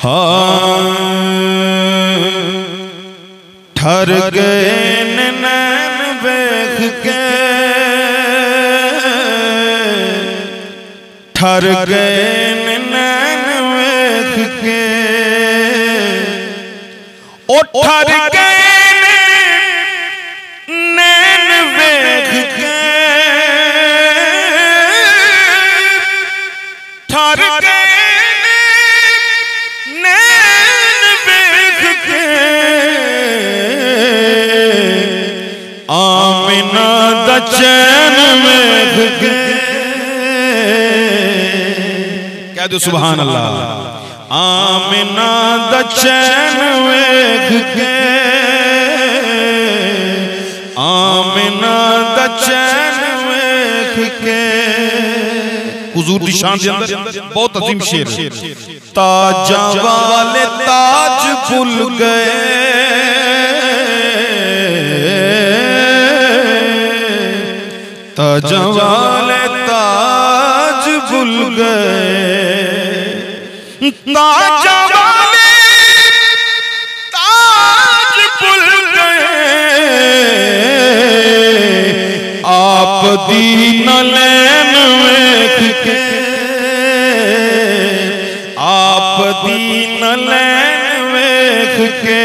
हाँ ठर गए नैन वेख के, ठर गए नैन वेख के, ओ ठर गए नैन वेख के, ठर गए नैन वेख के, आमिना दा चैन वेख के। कह दो सुभान अल्लाह। आमिना दा चैन वेख के, आमिना दा चैन वेख के। हुजूर दी शान दे अंदर बहुत अजीम शेर। ताजा वाले ताज भूल गए, ताजा वाले ताज भूल गए, ताजा वाले ताज भूल गए, आप दीन लैन वेख के, आप दीन लैन वेख के,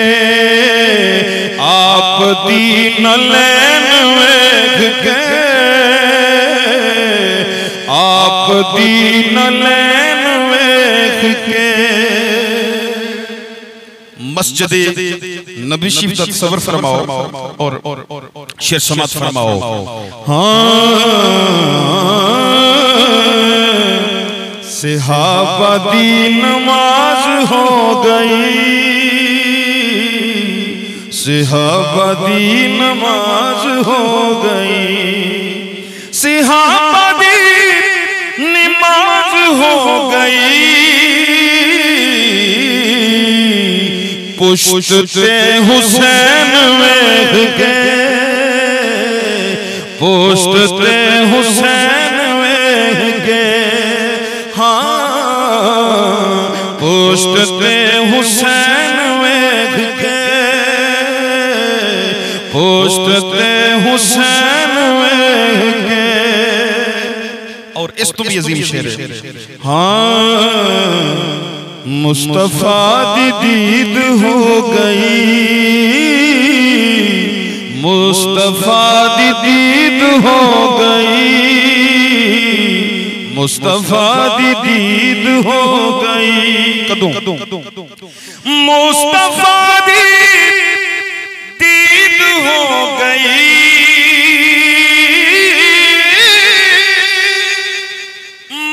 आप दीन लैन वेख के, आप दीन लैन वेख के। मस्जिद नबी शरीफ का तस्वर फरमाओ और शेर समात फरमाओ। हाँ सहाबा दी नमाज हो गई, सहाबा दी नमाज हो गई, सहाबा दी नमाज हो गई, पुश्ते हुसैन वेख के, पुश्ते हुसैन वेख के, हाँ पुश्ते हुसैन वेख के, पुश्ते हुसैन वेख के। और इस तो भी अजीम शेर है। हाँ मुस्तफा दी दीद हो गई, मुस्तफा दी दीद हो गई, मुस्तफा दी दीद हो गई। कदों मुस्तफा दी दीद हो गई,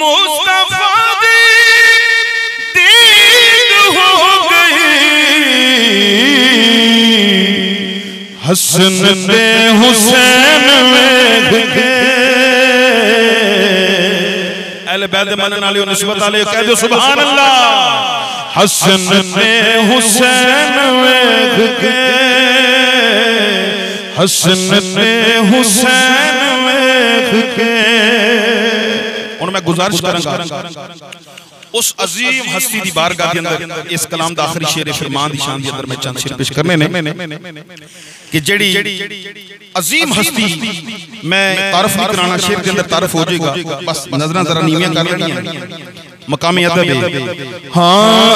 मुस्तफा दी दीद हो गई, हसन दे हुसैन वेख के। अहले बैत मनन वाले निस्बत वाले कह दो सुभान अल्लाह। हसन दे हुसैन वेख के, हसन दे हुसैन वेख के। और मैं गुजारिश करूंगा उस अजीम हस्ती दी बारगाह के अंदर इस कलाम दा आखिरी शेर फरमान दी शान दे अंदर मैं चंद शेर पेश करने ने कि जेड़ी अजीम हस्ती मैं तारफ नहीं कराना, शेर के अंदर तारफ हो जाएगा, बस नजरां जरा नीवियां कर लेनी है, मकामी अदब है। हाँ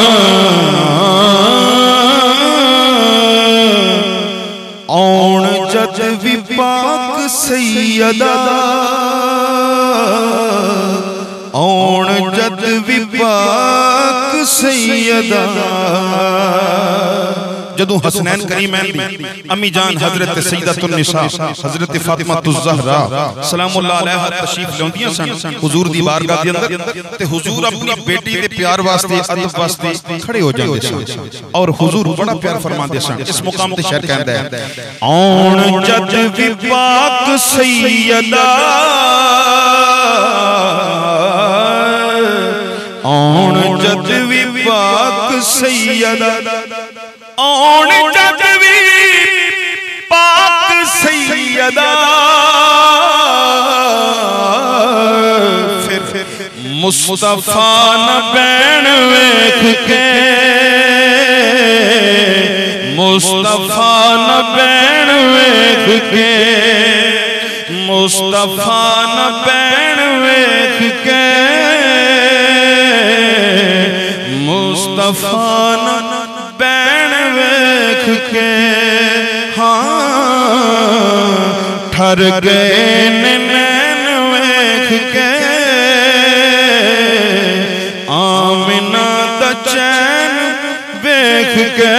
औण जद भी पाक सैयदा, औण जद भी पाक सैयदा। जदों हसनैन करीमैन दी अम्मी जान हजरत सैयदतुन निसा हजरत फातिमा ज़हरा सलामुल्लाह अलैहा तशरीफ लाउंदियां सन हुजूर दी बारगाह दे अंदर, ते हुजूर अपनी बेटी दे प्यार वास्ते अदब वास्ते खड़े हो जांदे सन और हुजूर बड़ा प्यार फरमांदे सन। इस मुकाम ते शेर कहंदा है औण जद भी पाक सैयदा, औण जद भी पाक सैयदा, औण जद भी पाक सैयदा। फिर मुस्तफा न बैण वेख के, के मुस्तफा न पैण वेख के मुस्तफा न पैण वेख के हाँ ठर गए नैन वेख के आमिना दा चैन वेख के